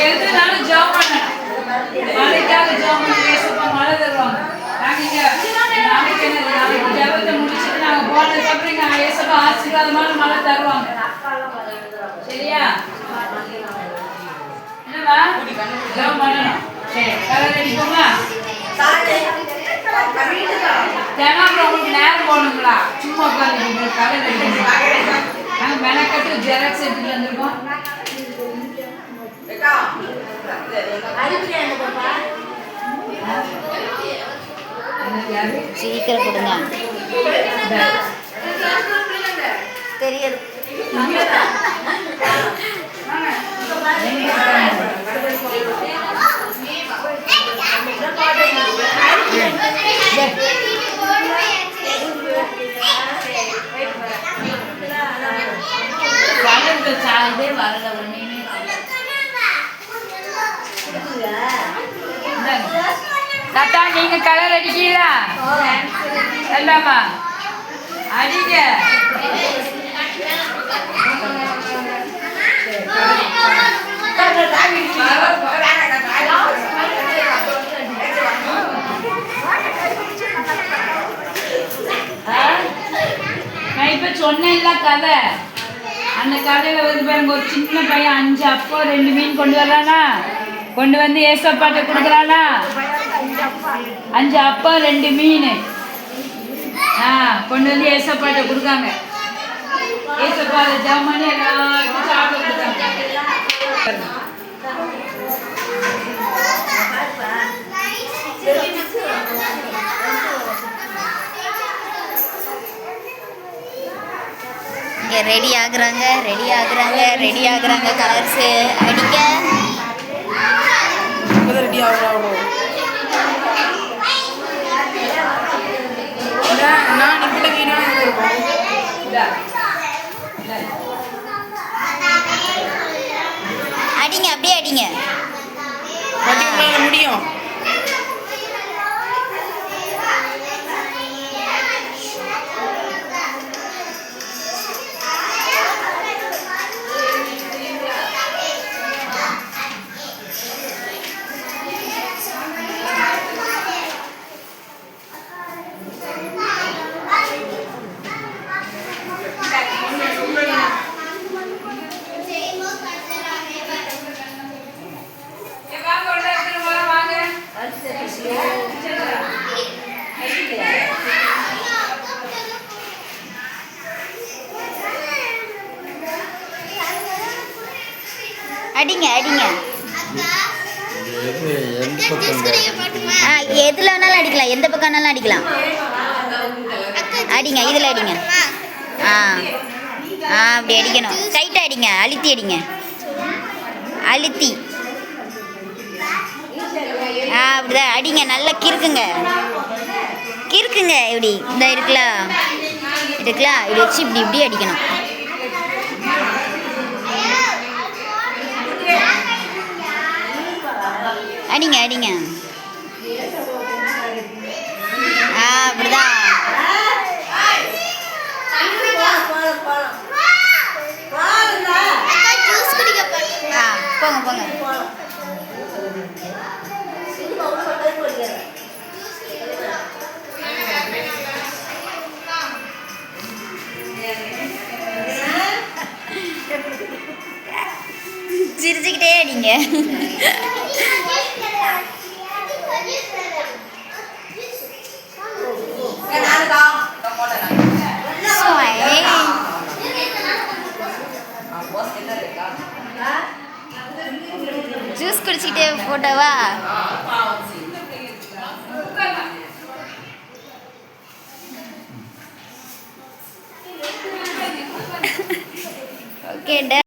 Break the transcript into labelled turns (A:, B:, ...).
A: எதுனாலும் ஜெபம் பண்ணணும். மழைக்காக ஜெபம் பண்ணி ஏசப்பா மழை தருவாங்க. நாளைக்கு ஜெபத்தை முடிச்சுட்டு நாங்க போனதுக்கு அப்புறம் ஏசப்பா ஆசீர்வாதமான மழை தருவாங்க. சரியா? என்னவா ஜெபம் பண்ணணும். சரி, கலர் அடிப்போமா? தினம் உங்களுக்கு நேரம் போகணுங்களா? சும்மா உட்காந்து கலர் அடிக்கணும். நாங்கள் மெனக்கட்டு ஜெராக்ஸ் எடுத்துட்டு வந்துருக்கோம்.
B: சீக்கிரம் கொடுங்க. தெரியாது.
A: சாதே வரல ஒண்ணே தாத்தா, நீங்க கலர் அடிக்கீங்களா? எல்லாமா அடிங்க. நான் இப்ப சொன்னேன்ல கதை, அந்த கதையில வந்து பாருங்க, ஒரு சின்ன பையன் 5 அப்போ 2 மீன் கொண்டு வரலானா, கொண்டு வந்து ஏசப்பாட்ட கொடுக்குறானா. 5 அப்போ 2 மீன் கொண்டு வந்து ஏசப்பாட்ட கொடுக்காங்க. ஏசப்பா அதை ஜெபம் பண்ணி எல்லாருக்கும் சாப்பிட கொடுத்தாங்க.
B: இங்கே ரெடி ஆகுறாங்க கலர்ஸ் அடிக்க.
C: ரெடி ஆகுறாங்க. நான் இப்படி வீடியோ
B: அடிங்க, அப்படியே அடிங்க.
C: முடியும்.
B: அடிங்க எதுல வேணாலும் அடிக்கலாம், எந்த பக்கம் வேணாலும் அடிக்கலாம். அடிங்க, இதில் அடிங்க. அப்படி அடிக்கணும். டைட்டாக அடிங்க, அழுத்தி அடிங்க, அழுத்தி. அப்படிதான் அடிங்க. நல்லா கிறுக்குங்க. இப்படி இந்த இருக்கலாம், இப்படி வச்சு இப்படி அடிக்கணும். அடிங்க அப்படிதான். போங்க. சிரிச்சுக்கிட்டே அடிங்க. ஜூஸ் குடிச்சிக்கிட்டே போட்டோவா? ஓகே.